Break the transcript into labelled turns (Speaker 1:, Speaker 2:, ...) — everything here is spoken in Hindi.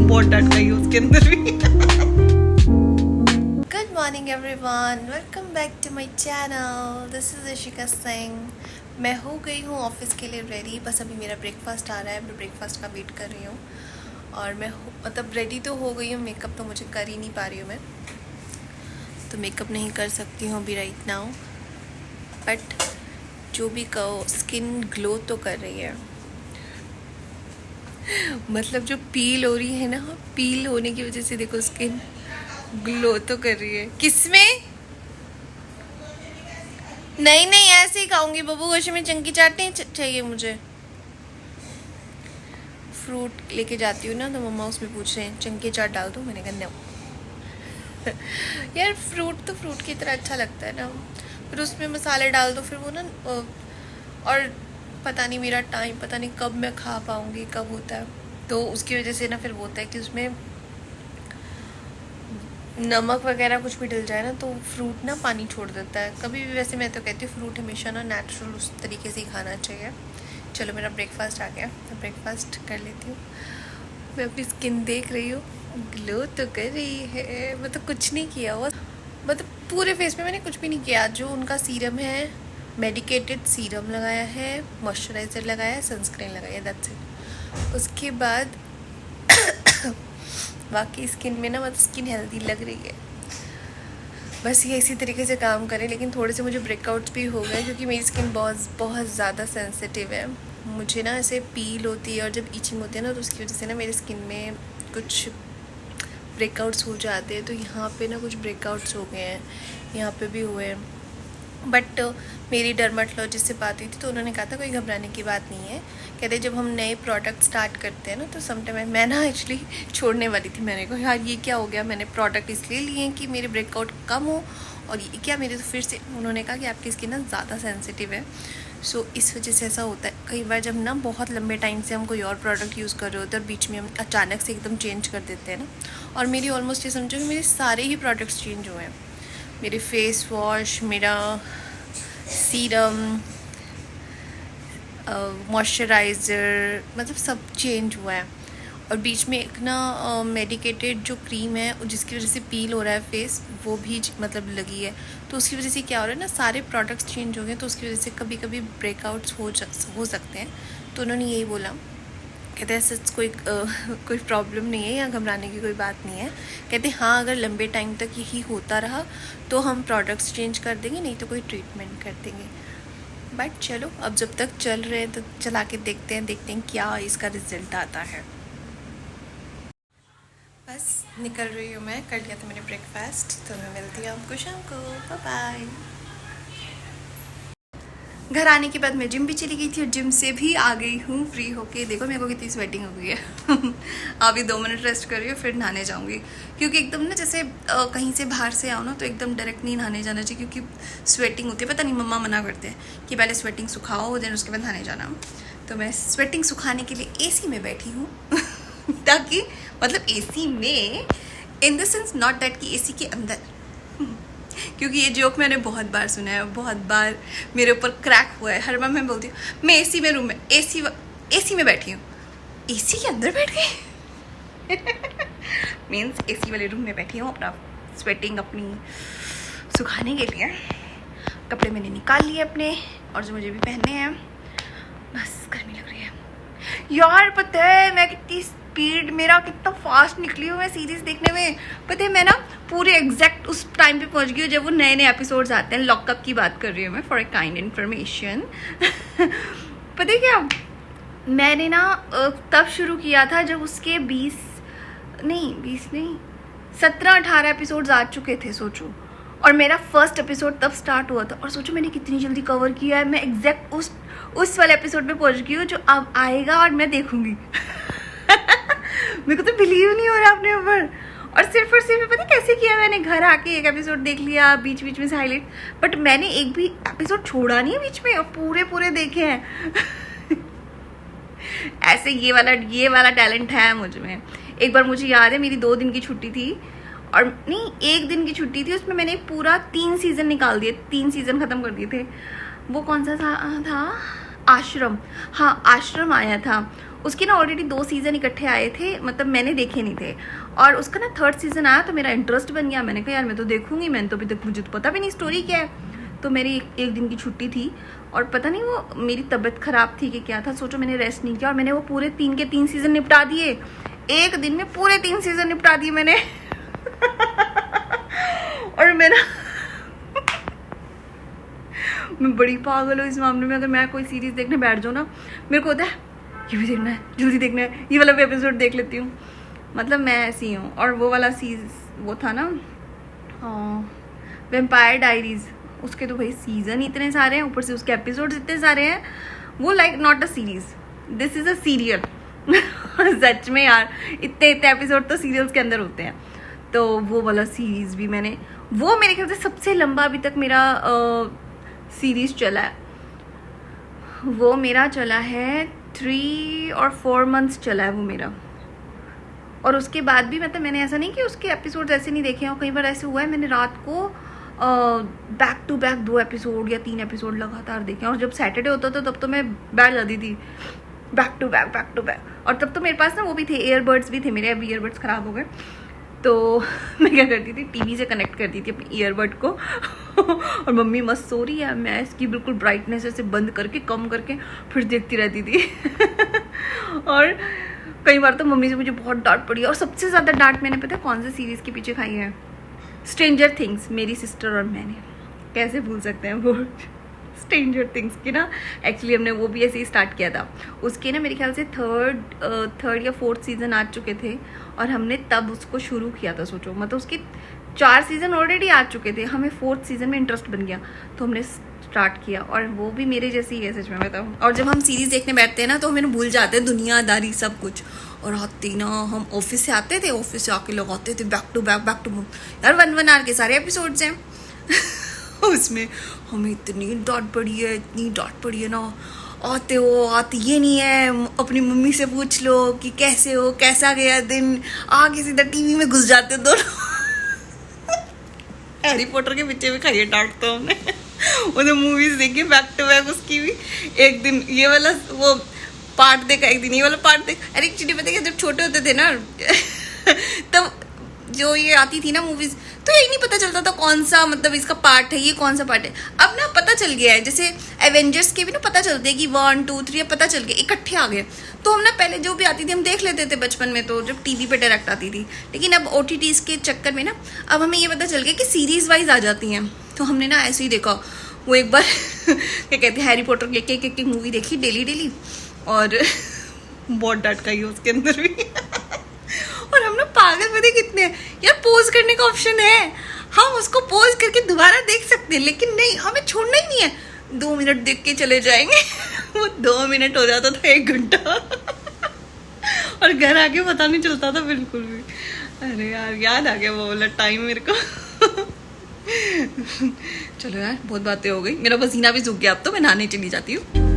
Speaker 1: बहुत डांट गई उसके अंदर भी।
Speaker 2: Good morning everyone, welcome back to my channel. This is Ishika Singh. मैं हो गई हूँ ऑफिस के लिए रेडी। बस अभी मेरा ब्रेकफास्ट आ रहा है, मैं ब्रेकफास्ट का वेट कर रही हूँ। और मैं मतलब रेडी तो हो गई हूँ, मेकअप तो मुझे कर ही नहीं पा रही हूँ मैं, तो मेकअप नहीं कर सकती हूँ अभी राइट नाउ। बट जो भी कहो, स्किन ग्लो तो कर रही है। मतलब जो पील हो रही है ना, पील होने की वजह से देखो स्किन ग्लो तो कर रही है। किसमें? नहीं नहीं, ऐसे ही खाऊंगी बब्बू गोशे में। चंकी चाट नहीं चाहिए मुझे। फ्रूट लेके जाती हूँ ना, तो मम्मा उसमें पूछ रहे हैं चंकी चाट डाल दूँ। मैंने कहा नो। यार फ्रूट तो फ्रूट की तरह अच्छा लगता है ना, फिर उसमें मसाले डाल दो, फिर वो ना और पता नहीं मेरा टाइम, पता नहीं कब मैं खा पाऊँगी, कब होता है। तो उसकी वजह से ना फिर वो होता है कि उसमें नमक वगैरह कुछ भी डल जाए ना, तो फ्रूट ना पानी छोड़ देता है कभी भी। वैसे मैं तो कहती हूँ फ्रूट हमेशा ना नेचुरल उस तरीके से ही खाना चाहिए। चलो मेरा ब्रेकफास्ट आ गया, मैं ब्रेकफास्ट कर लेती हूँ। मैं अपनी स्किन देख रही हूँ, ग्लो तो कर रही है। मतलब कुछ नहीं किया हुआ, मतलब पूरे फेस में मैंने कुछ भी नहीं किया। जो उनका सीरम है, मेडिकेटेड सीरम लगाया है, मॉइस्चराइज़र लगाया है, सनस्क्रीन लगाया है, दैट्स इट। उसके बाद बाकी स्किन में ना, मतलब स्किन हेल्दी लग रही है। बस ये इसी तरीके से काम करें। लेकिन थोड़े से मुझे ब्रेकआउट्स भी हो गए, क्योंकि मेरी स्किन बहुत बहुत ज़्यादा सेंसिटिव है। मुझे ना ऐसे पील होती है और जब ईचिंग होती है ना, तो उसकी वजह से ना मेरी स्किन में कुछ ब्रेकआउट्स हो जाते हैं। तो यहाँ पे ना कुछ ब्रेकआउट्स हो गए हैं, यहाँ पे भी हुए हैं। बट मेरी डर्माटोलॉजिस्ट से बात हुई थी, तो उन्होंने कहा था कोई घबराने की बात नहीं है। कहते जब हम नए प्रोडक्ट स्टार्ट करते हैं ना, तो समटाइम मैं ना एक्चुअली छोड़ने वाली थी। मैंने कहा यार ये क्या हो गया, मैंने प्रोडक्ट इसलिए लिए हैं कि मेरे ब्रेकआउट कम हो, और ये क्या मेरे तो फिर से उन्होंने कहा कि आपकी स्किन ना ज़्यादा सेंसिटिव है। सो इस वजह से ऐसा होता है कई बार, जब ना बहुत लंबे टाइम से हम कोई और प्रोडक्ट यूज़ कर रहे होते हैं और बीच में हम अचानक से एकदम चेंज कर देते हैं ना। और मेरी ऑलमोस्ट ये समझो कि मेरे सारे ही प्रोडक्ट्स चेंज हुए हैं। मेरे फेस वॉश, मेरा सीरम, मॉइस्चराइज़र, मतलब सब चेंज हुआ है। और बीच में एक ना मेडिकेटेड जो क्रीम है, जिसकी वजह से पील हो रहा है फेस, वो भी मतलब लगी है। तो उसकी वजह से क्या हो रहा है ना, सारे प्रोडक्ट्स चेंज हो गए, तो उसकी वजह से कभी कभी ब्रेकआउट्स हो सकते हैं। तो उन्होंने यही बोला, कहते हैं ऐसा कोई प्रॉब्लम नहीं है, या घबराने की कोई बात नहीं है। कहते हाँ, अगर लंबे टाइम तक यही होता रहा तो हम प्रोडक्ट्स चेंज कर देंगे, नहीं तो कोई ट्रीटमेंट कर देंगे। बट चलो, अब जब तक चल रहे हैं तो चला के देखते हैं क्या इसका रिजल्ट आता है। बस निकल रही हूँ मैं, कर लिया था मैंने ब्रेकफास्ट, तो मैं मिलती हूँ आपको शाम को। Bye bye. घर आने के बाद मैं जिम भी चली गई थी, और जिम से भी आ गई हूँ फ्री होके। देखो मेरे को कितनी स्वेटिंग हो गई है। अभी 2 मिनट रेस्ट कर रही हूँ, फिर नहाने जाऊँगी। क्योंकि एकदम ना जैसे कहीं से बाहर से आओ ना, तो एकदम डायरेक्ट नहीं नहाने जाना चाहिए, क्योंकि स्वेटिंग होती है। पता नहीं, मम्मा मना करते हैं कि पहले स्वेटिंग सुखाओ, देन उसके बाद नहाने जाना। तो मैं स्वेटिंग सुखाने के लिए AC में बैठी हूँ। ताकि मतलब AC में, in the sense not that कि AC के अंदर। क्योंकि ये जोक मैंने बहुत बार सुना है, बहुत बार मेरे ऊपर क्रैक हुआ है। हर बार मैं बोलती हूँ मैं AC में, रूम में AC में बैठी हूँ, AC के अंदर बैठ गई। मीन्स AC वाले रूम में बैठी हूँ, अपना स्वेटिंग अपनी सुखाने के लिए। कपड़े मैंने निकाल लिए अपने, और जो मुझे भी पहनने हैं। बस गर्मी लग रही है यार। पता है मैं कितनी स्पीड, मेरा कितना फास्ट निकली हूँ मैं सीरीज देखने में। पता है मैं ना पूरे एग्जैक्ट उस टाइम पे पहुँच गई हूँ जब वो नए नए एपिसोड्स आते हैं। लॉकअप की बात कर रही हूँ मैं, फॉर ए काइंड इन्फॉर्मेशन। पता है क्या, मैंने ना तब शुरू किया था जब उसके 17-18 एपिसोड्स आ चुके थे, सोचो। और मेरा फर्स्ट एपिसोड तब स्टार्ट हुआ था, और सोचो मैंने कितनी जल्दी कवर किया है। मैं एग्जैक्ट उस वाले एपिसोड पे पहुंच गई हूँ जो अब आएगा और मैं देखूंगी। मेरे को तो बिलीव नहीं हो रहा अपने ऊपर। और सिर्फ पता कैसे किया, मैंने घर आके एक एपिसोड देख लिया, बीच बीच में से हाईलाइट। बट मैंने एक भी एपिसोड छोड़ा नहीं है बीच में, और पूरे देखे हैं। ऐसे ये वाला टैलेंट है मुझ में। एक बार मुझे याद है, मेरी 2 दिन की छुट्टी थी, और नहीं 1 दिन की छुट्टी थी, उसमें मैंने पूरा 3 सीजन निकाल दिए, 3 सीजन खत्म कर दिए थे। वो कौन सा था आश्रम। हाँ, आश्रम आया था। उसके ना ऑलरेडी 2 सीज़न इकट्ठे आए थे, मतलब मैंने देखे नहीं थे, और उसका ना 3rd सीज़न आया तो मेरा इंटरेस्ट बन गया। मैंने कहा यार मैं तो देखूंगी, मैंने तो अभी तक, मुझे तो पता भी नहीं स्टोरी क्या है। तो मेरी एक दिन की छुट्टी थी और पता नहीं वो मेरी तबीयत ख़राब थी कि क्या था, सोचो मैंने रेस्ट नहीं किया और मैंने वो पूरे 3 के 3 सीज़न निपटा दिए। एक दिन में पूरे 3 सीज़न निपटा दिए मैंने। और मैं बड़ी पागल हूँ इस मामले में। अगर मैं कोई सीरीज़ देखने बैठ जाऊँ ना, मेरे को होता है ये भी देखना है, जल्दी देखना है, ये वाला भी एपिसोड देख लेती हूँ। मतलब मैं ऐसी हूँ। और वो वाला वो था ना वैम्पायर डायरीज़, उसके तो भाई सीज़न इतने सारे हैं, ऊपर से उसके एपिसोड्स इतने सारे हैं। वो like not a series, this is a serial. सच में यार, इतने एपिसोड तो सीरियल्स के अंदर होते हैं। तो वो वाला सीरीज़ भी मैंने, वो मेरे ख्याल से सबसे लंबा अभी तक मेरा सीरीज़ चला है। वो मेरा चला है 3 और 4 मंथ्स चला है वो मेरा। और उसके बाद भी मतलब मैंने ऐसा नहीं कि उसके एपिसोड्स ऐसे नहीं देखे हैं, कई बार ऐसे हुआ है मैंने रात को बैक टू बैक 2 एपिसोड या 3 एपिसोड लगातार देखे। और जब सैटरडे होता था तब तो मैं बैठ जाती थी बैक टू बैक। और तब तो मेरे पास ना वो भी थे, ईयरबड्स भी थे मेरे, अभी ईयरबड्स ख़राब हो गए। तो मैं क्या करती थी, टीवी से कनेक्ट करती थी अपनी ईयरबड को। और मम्मी मस्त सो रही है, मैं इसकी बिल्कुल ब्राइटनेस ऐसे बंद करके कम करके फिर देखती रहती थी। और कई बार तो मम्मी से मुझे बहुत डांट पड़ी। और सबसे ज़्यादा डांट मैंने पता है कौन सी सीरीज़ के पीछे खाई है? Stranger things. मेरी सिस्टर और मैंने, कैसे भूल सकते हैं वो स्ट्रेंजर थिंग्स की ना। एक्चुअली हमने वो भी ऐसे ही स्टार्ट किया था। उसके ना मेरे ख्याल से थर्ड या 4th सीज़न आ चुके थे और हमने तब उसको शुरू किया था। सोचो मतलब उसके 4 सीज़न ऑलरेडी आ चुके थे, हमें 4th सीज़न में इंटरेस्ट बन गया तो हमने स्टार्ट किया। और वो भी मेरे जैसी ही है सच में बताऊँ। और जब हम सीरीज़ देखने बैठते हैं ना तो हमें भूल जाते हैं दुनियादारी सब कुछ। और आते ना हम ऑफिस से आते थे, ऑफिस से आके लगाते थे बैक टू बैक यार 1 आवर के सारे एपिसोड्स हैं। उसमें हमें इतनी डांट पड़ी है ना, आती ये नहीं है, अपनी मम्मी से पूछ लो कि कैसे हो, कैसा गया दिन, आगे सीधा टीवी में घुस जाते दोनों। हैरी पॉटर के पीछे भी खाइए डांट तो हमने। वो तो मूवीज देखी बैक टू बैक, उसकी भी एक दिन ये वाला वो पार्ट देखा, एक दिन ये वाला पार्ट देखा। अरे एक्चुअली पता है जब छोटे होते थे ना तब जो ये आती थी ना मूवीज, तो यही नहीं पता चलता था कौन सा मतलब इसका पार्ट है, ये कौन सा पार्ट है। अब ना पता चल गया है, जैसे एवेंजर्स के भी ना पता चलते हैं कि 1, 2, 3 पता चल गया, इकट्ठे आ गए। तो हम ना पहले जो भी आती थी हम देख लेते थे बचपन में, तो जब टीवी पे डायरेक्ट आती थी। लेकिन अब OTTs के चक्कर में ना अब हमें ये पता चल गया कि सीरीज वाइज आ जाती हैं। तो हमने ना ऐसे ही देखा, वो एक बार क्या कहते हैं हैरी पॉटर लेके एक मूवी देखी डेली और बहुत डांट खाई उसके अंदर भी। और हम लोग पागल पता कितने हैं यार, पोज करने का ऑप्शन है, हम उसको पोज करके दोबारा देख सकते हैं, लेकिन नहीं, हमें छोड़ना ही नहीं है। 2 मिनट देख के चले जाएंगे। वो 2 मिनट हो जाता था 1 घंटा। और घर आके पता नहीं चलता था बिल्कुल भी। अरे यार याद आ गया वो वाला टाइम मेरे को। चलो यार बहुत बातें हो गई, मेरा पसीना भी सूख गया, अब तो मैं नहाने चली जाती हूँ।